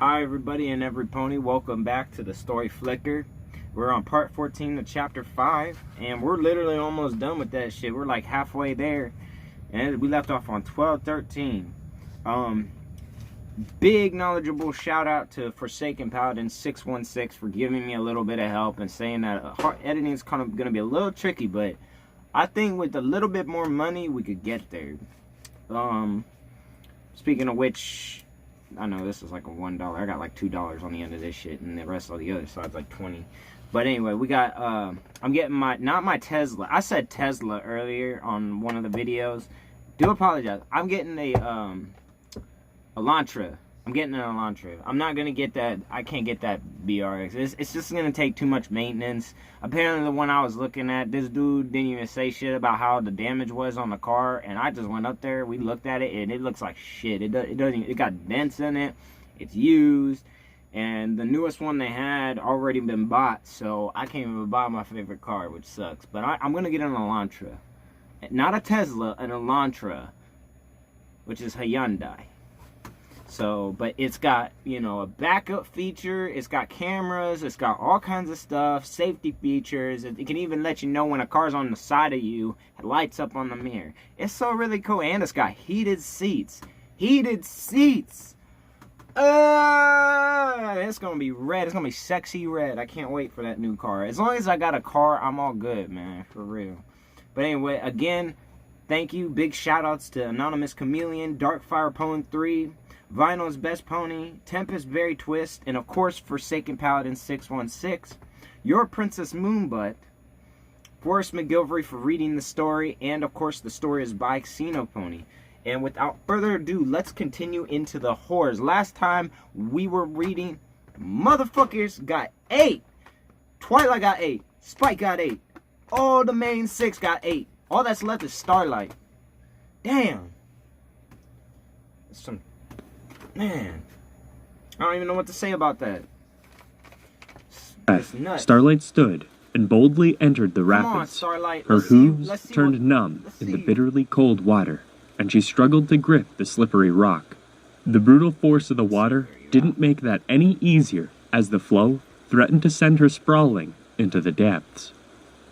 Hi everybody and every pony, welcome back to the Story Flicker. We're on part 14 of chapter 5 and we're literally almost done with that shit. We're like halfway there and we left off on 12:13. Big knowledgeable shout out to Forsaken Paladin 616 for giving me a little bit of help and saying that editing is kind of going to be a little tricky, but I think with a little bit more money we could get there. Speaking of which, I know this is like a $1. I got like $2 on the end of this shit, and the rest of the other side's like 20. But anyway, we got I'm getting not my Tesla. I said Tesla earlier on one of the videos. Do apologize. I'm getting a Elantra. I'm getting an Elantra. I'm not gonna get that. I can't get that BRX. It's just gonna take too much maintenance. Apparently, the one I was looking at, this dude didn't even say shit about how the damage was on the car, and I just went up there. We looked at it, and it looks like shit. It doesn't. It got dents in it. It's used, and the newest one they had already been bought, so I can't even buy my favorite car, which sucks. But I'm gonna get an Elantra, not a Tesla, an Elantra, which is Hyundai. So, but it's got, you know, a backup feature, it's got cameras, it's got all kinds of stuff, safety features, it can even let you know when a car's on the side of you, it lights up on the mirror. It's so really cool, and it's got heated seats. Heated seats! It's gonna be red, it's gonna be sexy red. I can't wait for that new car. As long as I got a car, I'm all good, man, for real. But anyway, again, thank you, big shout outs to Anonymous Chameleon, Darkfire Pone 3, Vinyl's Best Pony, Tempest Berry Twist, and of course Forsaken Paladin 616, Your Princess Moonbutt, Forrest McGilvray for reading the story, and of course the story is by Xenopony. And without further ado, let's continue into the horrors. Last time we were reading, motherfuckers got 8. Twilight got 8. Spike got 8. All the main 6 got 8. All that's left is Starlight. Damn. Some... Man, I don't even know what to say about that. Starlight stood and boldly entered the rapids. Starlight. Her hooves turned numb in the bitterly cold water, and she struggled to grip the slippery rock. The brutal force of the water didn't make that any easier, as the flow threatened to send her sprawling into the depths.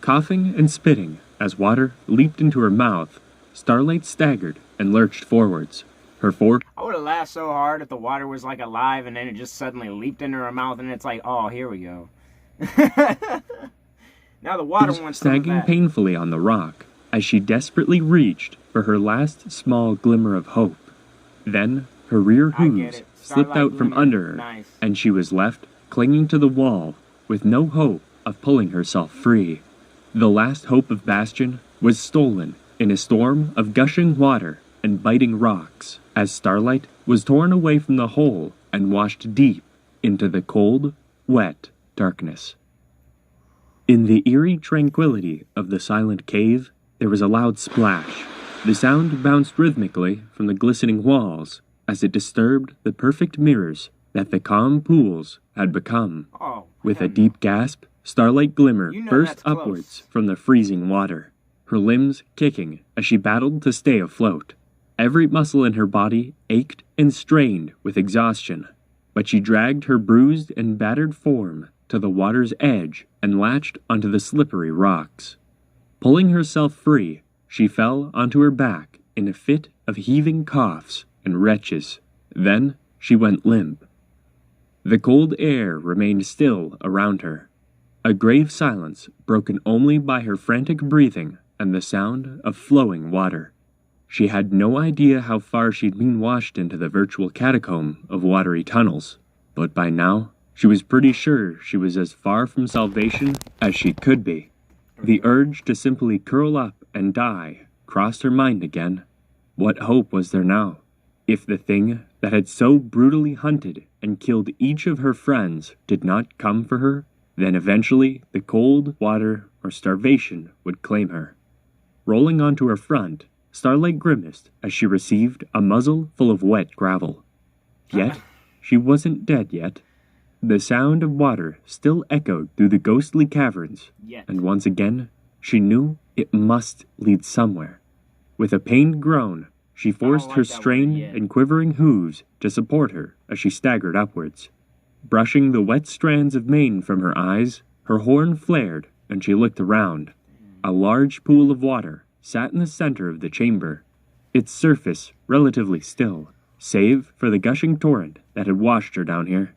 Coughing and spitting as water leaped into her mouth, Starlight staggered and lurched forwards. Her I would have laughed so hard if the water was like alive and then it just suddenly leaped into her mouth and it's like, oh, here we go. Now the water wants to sagging painfully on the rock as she desperately reached for her last small glimmer of hope. Then her rear hooves slipped out from under her, and she was left clinging to the wall with no hope of pulling herself free. The last hope of Bastion was stolen in a storm of gushing water and biting rocks, as Starlight was torn away from the hole and washed deep into the cold, wet darkness. In the eerie tranquility of the silent cave, there was a loud splash. The sound bounced rhythmically from the glistening walls as it disturbed the perfect mirrors that the calm pools had become. With a deep gasp, Starlight Glimmer burst upwards from the freezing water, her limbs kicking as she battled to stay afloat. Every muscle in her body ached and strained with exhaustion, but she dragged her bruised and battered form to the water's edge and latched onto the slippery rocks. Pulling herself free, she fell onto her back in a fit of heaving coughs and retches. Then she went limp. The cold air remained still around her, a grave silence broken only by her frantic breathing and the sound of flowing water. She had no idea how far she'd been washed into the virtual catacomb of watery tunnels, but by now, she was pretty sure she was as far from salvation as she could be. The urge to simply curl up and die crossed her mind again. What hope was there now? If the thing that had so brutally hunted and killed each of her friends did not come for her, then eventually the cold water or starvation would claim her. Rolling onto her front, Starlight grimaced as she received a muzzle full of wet gravel. Yet, she wasn't dead yet. The sound of water still echoed through the ghostly caverns, and once again, she knew it must lead somewhere. With a pained groan, she forced her strained and quivering hooves to support her as she staggered upwards. Brushing the wet strands of mane from her eyes, her horn flared and she looked around. A large pool of water sat in the center of the chamber, its surface relatively still, save for the gushing torrent that had washed her down here.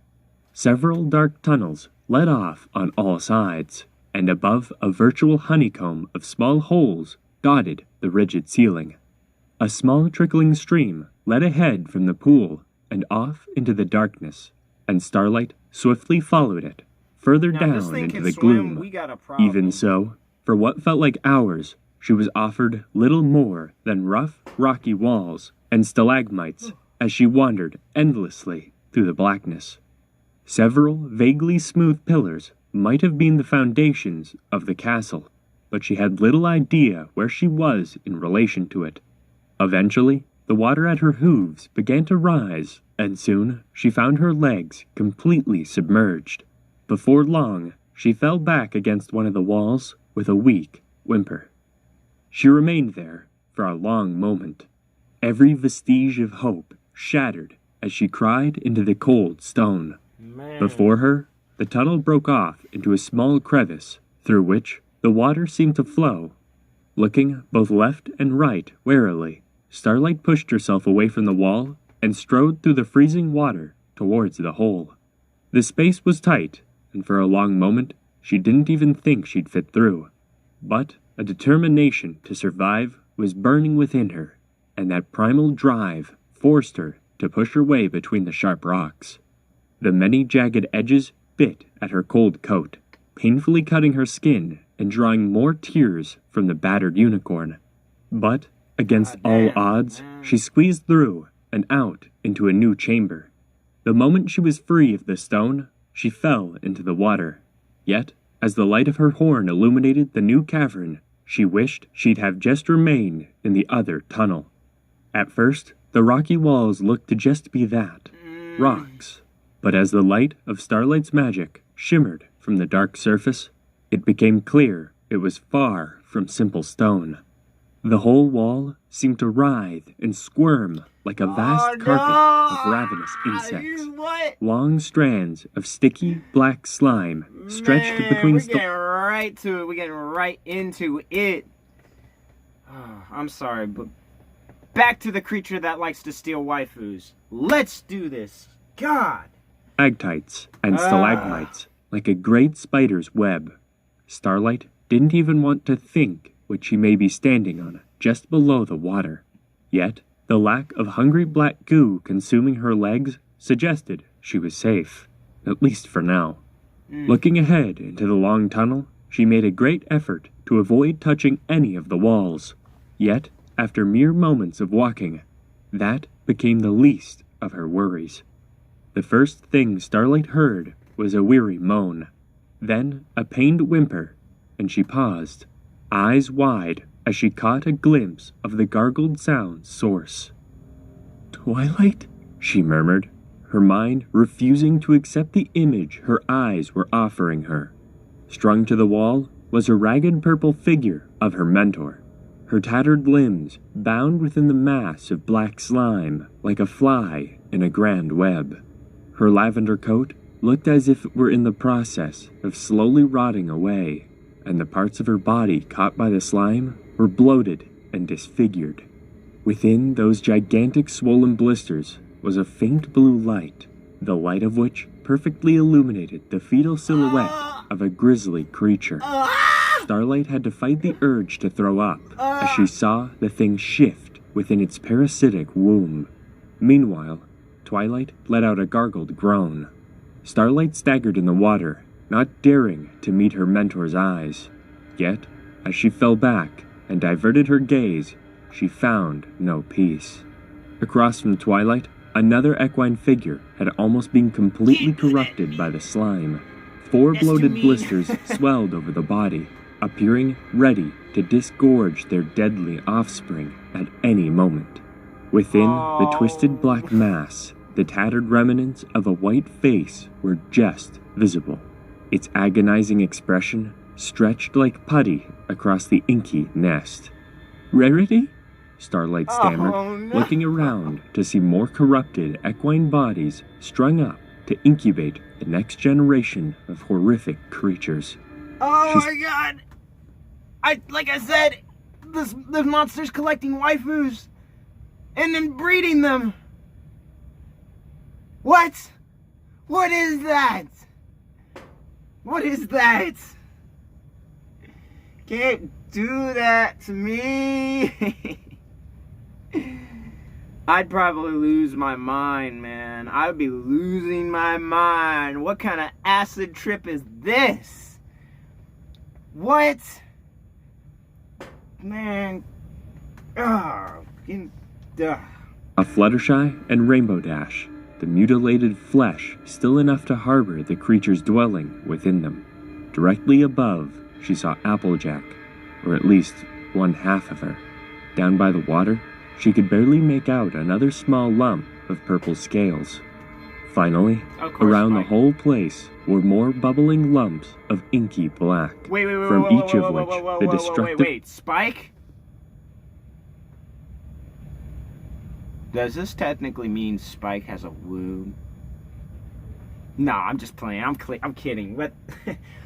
Several dark tunnels led off on all sides, and above a virtual honeycomb of small holes dotted the rigid ceiling. A small trickling stream led ahead from the pool and off into the darkness, and Starlight swiftly followed it, further down into the gloom. Even so, for what felt like hours, she was offered little more than rough, rocky walls and stalagmites as she wandered endlessly through the blackness. Several vaguely smooth pillars might have been the foundations of the castle, but she had little idea where she was in relation to it. Eventually, the water at her hooves began to rise, and soon she found her legs completely submerged. Before long, she fell back against one of the walls with a weak whimper. She remained there for a long moment, every vestige of hope shattered as she cried into the cold stone. Before her, the tunnel broke off into a small crevice through which the water seemed to flow. Looking both left and right warily, Starlight pushed herself away from the wall and strode through the freezing water towards the hole. The space was tight, and for a long moment she didn't even think she'd fit through. But a determination to survive was burning within her, and that primal drive forced her to push her way between the sharp rocks. The many jagged edges bit at her cold coat, painfully cutting her skin and drawing more tears from the battered unicorn. But, against all odds, she squeezed through and out into a new chamber. The moment she was free of the stone, she fell into the water. Yet, as the light of her horn illuminated the new cavern, she wished she'd have just remained in the other tunnel. At first, the rocky walls looked to just be that, rocks. But as the light of Starlight's magic shimmered from the dark surface, it became clear it was far from simple stone. The whole wall seemed to writhe and squirm like a vast carpet of ravenous insects. Long strands of sticky black slime stretched between We're getting right to it. We're getting right into it. Oh, I'm sorry, but back to the creature that likes to steal waifus. Let's do this. God. Stalactites and stalagmites, like a great spider's web. Starlight didn't even want to think what she may be standing on just below the water. Yet, the lack of hungry black goo consuming her legs suggested she was safe, at least for now. Looking ahead into the long tunnel, she made a great effort to avoid touching any of the walls. Yet, after mere moments of walking, that became the least of her worries. The first thing Starlight heard was a weary moan, then a pained whimper, and she paused, eyes wide as she caught a glimpse of the gargled sound's source. "Twilight?" she murmured, her mind refusing to accept the image her eyes were offering her. Strung to the wall was a ragged purple figure of her mentor, her tattered limbs bound within the mass of black slime like a fly in a grand web. Her lavender coat looked as if it were in the process of slowly rotting away, and the parts of her body caught by the slime were bloated and disfigured. Within those gigantic swollen blisters was a faint blue light, the light of which perfectly illuminated the fetal silhouette of a grisly creature. Starlight had to fight the urge to throw up as she saw the thing shift within its parasitic womb. Meanwhile, Twilight let out a gargled groan. Starlight staggered in the water, not daring to meet her mentor's eyes. Yet, as she fell back and diverted her gaze, she found no peace. Across from Twilight, another equine figure had almost been completely corrupted by the slime. 4 bloated blisters swelled over the body, appearing ready to disgorge their deadly offspring at any moment. Within the twisted black mass, the tattered remnants of a white face were just visible, its agonizing expression stretched like putty across the inky nest. "Rarity?" Starlight stammered, Oh, no. looking around to see more corrupted equine bodies strung up to incubate the next generation of horrific creatures. Oh my god! Like I said, this monster's collecting waifus and then breeding them. What? What is that? What is that? Can't do that to me. I'd probably lose my mind, man. I'd be losing my mind. What kind of acid trip is this? What? Man. A Fluttershy and Rainbow Dash, the mutilated flesh still enough to harbor the creatures dwelling within them. Directly above, she saw Applejack, or at least one half of her. Down by the water, she could barely make out another small lump of purple scales. Finally, around the whole place were more bubbling lumps of inky black, from each of which the destructive... Wait, Spike? Does this technically mean Spike has a wound? No, I'm just playing. I'm kidding.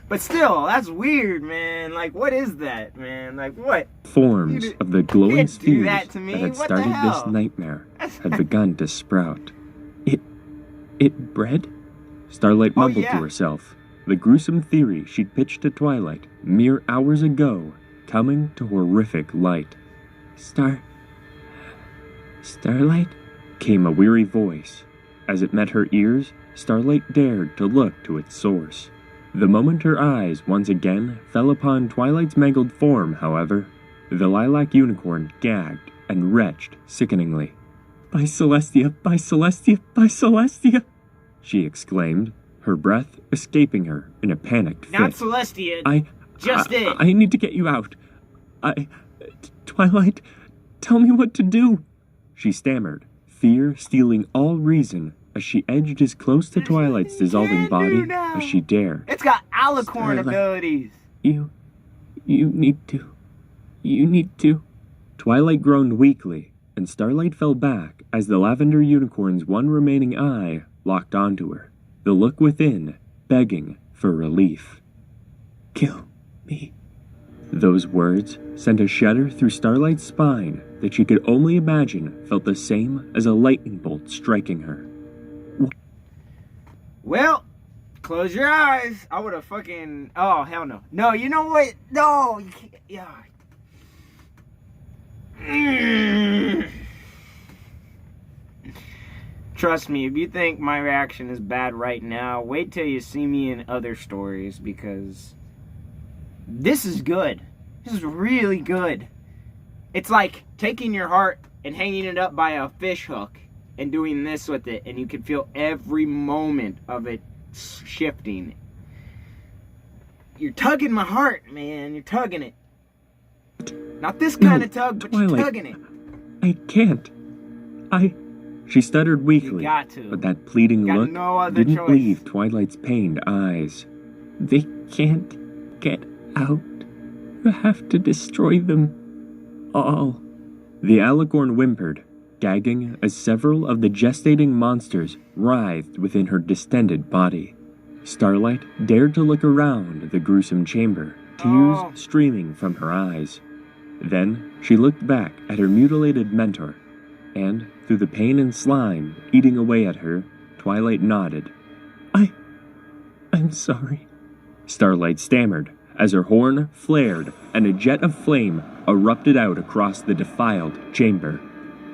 But still, that's weird, man. Like, what is that, man? Like, what? Forms of the glowing spheres that had What started this nightmare had begun to sprout. It bred? Starlight mumbled to herself, the gruesome theory she'd pitched to Twilight mere hours ago coming to horrific light. Starlight? Came a weary voice. As it met her ears, Starlight dared to look to its source. The moment her eyes once again fell upon Twilight's mangled form, however, the lilac unicorn gagged and retched sickeningly. "By Celestia, by Celestia, by Celestia!" she exclaimed, her breath escaping her in a panicked fit. Not Celestia, I need to get you out. Twilight, tell me what to do, she stammered, fear stealing all reason as she edged as close to Twilight's dissolving body as she dared. It's got alicorn abilities. You need to. Twilight groaned weakly, and Starlight fell back as the lavender unicorn's one remaining eye locked onto her, the look within begging for relief. "Kill me." Those words sent a shudder through Starlight's spine that she could only imagine felt the same as a lightning bolt striking her. Well, close your eyes. I would have fucking... Oh, hell no. No, you know what? No, you can't... Yeah. Trust me, if you think my reaction is bad right now, wait till you see me in other stories, because this is good. This is really good. It's like taking your heart and hanging it up by a fish hook and doing this with it, and you can feel every moment of it shifting. You're tugging my heart, man. You're tugging it. Not this kind of tug, but Twilight, you're tugging it. I can't. She stuttered weakly, You got to. but that pleading look no other didn't choice. leave Twilight's pained eyes. They can't get out. You have to destroy them all. The alicorn whimpered, gagging as several of the gestating monsters writhed within her distended body. Starlight dared to look around the gruesome chamber, tears streaming from her eyes. Then she looked back at her mutilated mentor, and through the pain and slime eating away at her, Twilight nodded. I'm sorry, Starlight stammered as her horn flared and a jet of flame erupted out across the defiled chamber.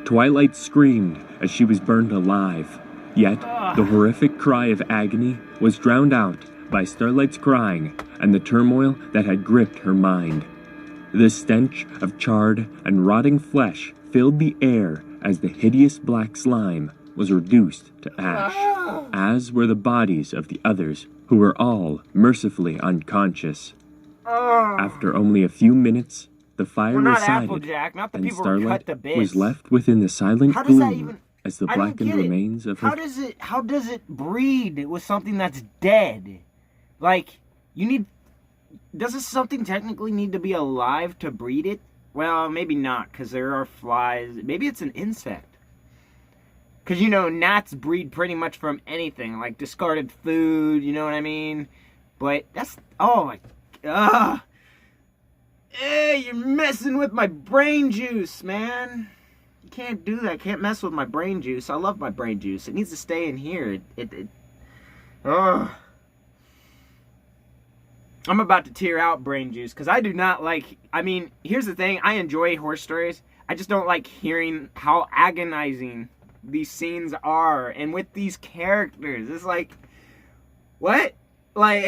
Twilight screamed as she was burned alive, yet the horrific cry of agony was drowned out by Starlight's crying and the turmoil that had gripped her mind. The stench of charred and rotting flesh filled the air as the hideous black slime was reduced to ash, as were the bodies of the others, who were all mercifully unconscious. After only a few minutes, the fire receded, and Starlight was left within the silent gloom as the blackened remains of her... How does it breed with something that's dead? Like, does this something technically need to be alive to breed it? Well, maybe not, because there are flies. Maybe it's an insect. Because, you know, gnats breed pretty much from anything, like discarded food, you know what I mean? But that's, oh my, hey, you're messing with my brain juice, man. You can't do that. Can't mess with my brain juice. I love my brain juice. It needs to stay in here. I'm about to tear out brain juice, because I do not like, I mean, here's the thing. I enjoy horror stories. I just don't like hearing how agonizing these scenes are, and with these characters, it's like, what? Like,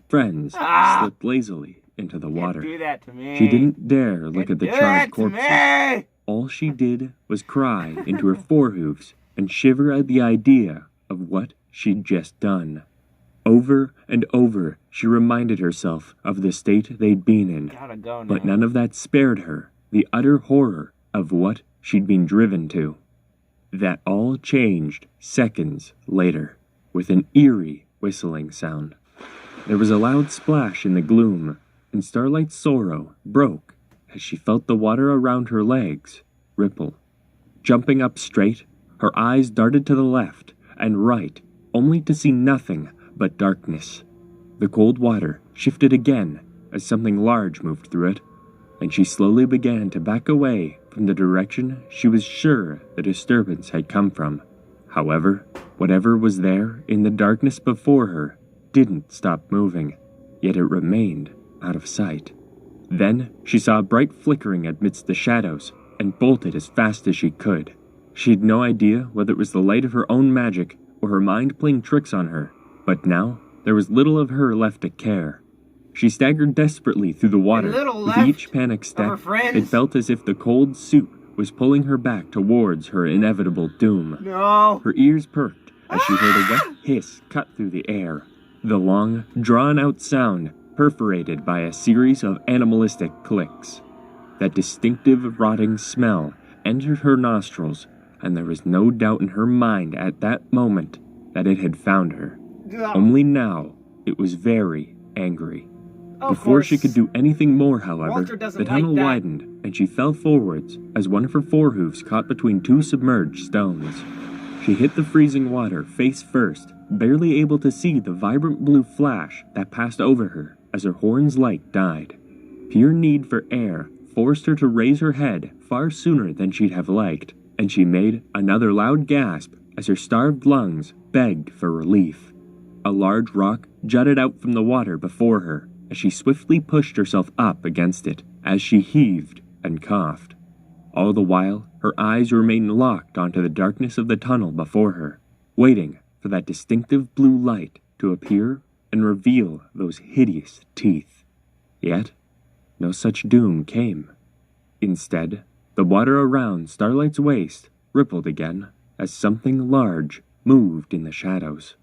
Friends slipped lazily into the water. Can't do that to me. She didn't dare look at the charred corpses. All she did was cry into her forehoofs and shiver at the idea of what she'd just done. Over and over, she reminded herself of the state they'd been in. Gotta go now. But none of that spared her the utter horror of what she'd been driven to. That all changed seconds later, with an eerie whistling sound. There was a loud splash in the gloom, and Starlight's sorrow broke as she felt the water around her legs ripple. Jumping up straight, her eyes darted to the left and right, only to see nothing but darkness. The cold water shifted again as something large moved through it, and she slowly began to back away from the direction she was sure the disturbance had come from. However, whatever was there in the darkness before her didn't stop moving, yet it remained out of sight. Then she saw a bright flickering amidst the shadows and bolted as fast as she could. She had no idea whether it was the light of her own magic or her mind playing tricks on her, but now there was little of her left to care. She staggered desperately through the water. With each panicked step, it felt as if the cold soup was pulling her back towards her inevitable doom. No. Her ears perked as she heard a wet hiss cut through the air. The long, drawn-out sound perforated by a series of animalistic clicks. That distinctive rotting smell entered her nostrils, and there was no doubt in her mind at that moment that it had found her. Only now, it was very angry. Before she could do anything more, however, the tunnel widened, and she fell forwards as one of her forehoofs caught between two submerged stones. She hit the freezing water face first, barely able to see the vibrant blue flash that passed over her as her horn's light died. Pure need for air forced her to raise her head far sooner than she'd have liked, and she made another loud gasp as her starved lungs begged for relief. A large rock jutted out from the water before her, as she swiftly pushed herself up against it as she heaved and coughed. All the while, her eyes remained locked onto the darkness of the tunnel before her, waiting for that distinctive blue light to appear and reveal those hideous teeth. Yet, no such doom came. Instead, the water around Starlight's waist rippled again as something large moved in the shadows.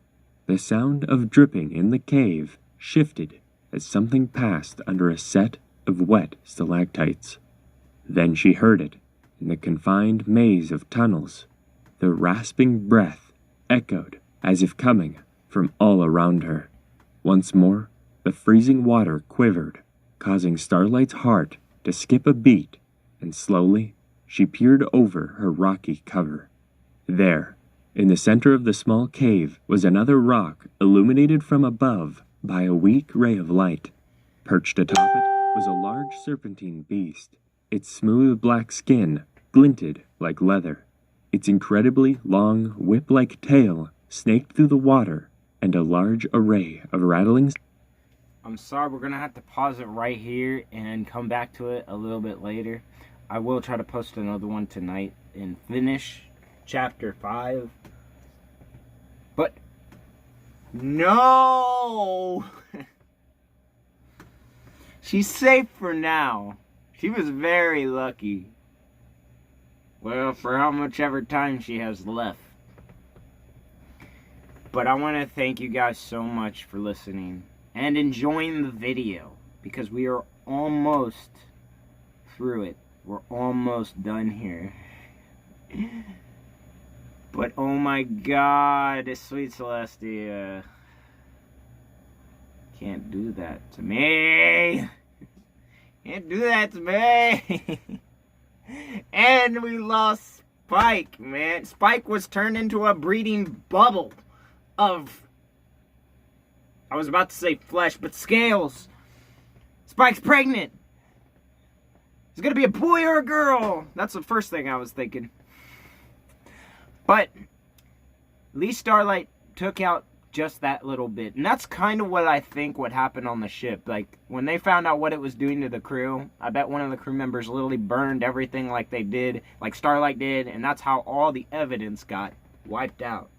The sound of dripping in the cave shifted as something passed under a set of wet stalactites. Then she heard it in the confined maze of tunnels. The rasping breath echoed as if coming from all around her. Once more, the freezing water quivered, causing Starlight's heart to skip a beat, and slowly she peered over her rocky cover. There, in the center of the small cave, was another rock illuminated from above by a weak ray of light. Perched atop it was a large serpentine beast. Its smooth black skin glinted like leather. Its incredibly long, whip-like tail snaked through the water, and a large array of rattling... I'm sorry, we're going to have to pause it right here and come back to it a little bit later. I will try to post another one tonight and finish chapter 5. But... no! She's safe for now. She was very lucky. Well, for how much ever time she has left. But I want to thank you guys so much for listening and enjoying the video, because we are almost through it. We're almost done here. But oh my god, sweet Celestia. Can't do that to me. Can't do that to me. And we lost Spike, man. Spike was turned into a breeding bubble of, I was about to say flesh, but scales. Spike's pregnant. It's gonna be a boy or a girl. That's the first thing I was thinking. But at least Starlight took out just that little bit. And that's kind of what I think what happened on the ship. Like, when they found out what it was doing to the crew, I bet one of the crew members literally burned everything like they did, like Starlight did, and that's how all the evidence got wiped out.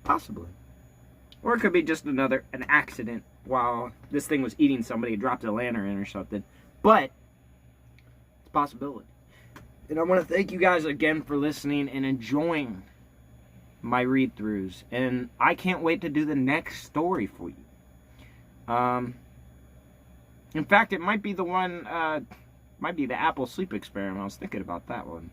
Possibly. Or it could be just an accident while this thing was eating somebody, it dropped a lantern in or something. But it's a possibility. And I want to thank you guys again for listening and enjoying my read-throughs, and I can't wait to do the next story for you. In fact, it might be the one, might be the Apple sleep experiment. I was thinking about that one.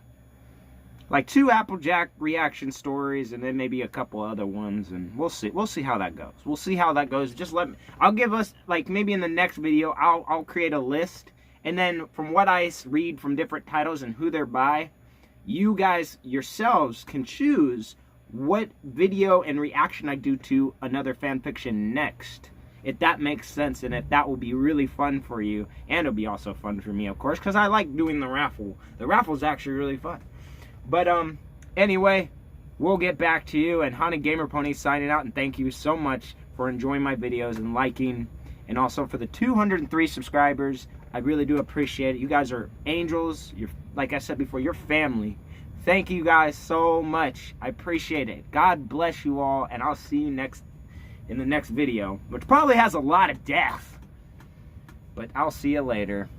Like 2 Applejack reaction stories, and then maybe a couple other ones, and we'll see how that goes. We'll see how that goes. Just let me, I'll give us, like, maybe in the next video, I'll create a list, and then from what I read from different titles and who they're by, you guys yourselves can choose what video and reaction I do to another fan fiction next, if that makes sense, and if that will be really fun for you. And it'll be also fun for me, of course, because I like doing the raffle. The raffle's actually really fun. But anyway, we'll get back to you, and Haunted Gamer Pony signing out, and thank you so much for enjoying my videos and liking, and also for the 203 subscribers. I really do appreciate it. You guys are angels. You're, like I said before, you're family. Thank you guys so much. I appreciate it. God bless you all, and I'll see you in the next video, which probably has a lot of death. But I'll see you later.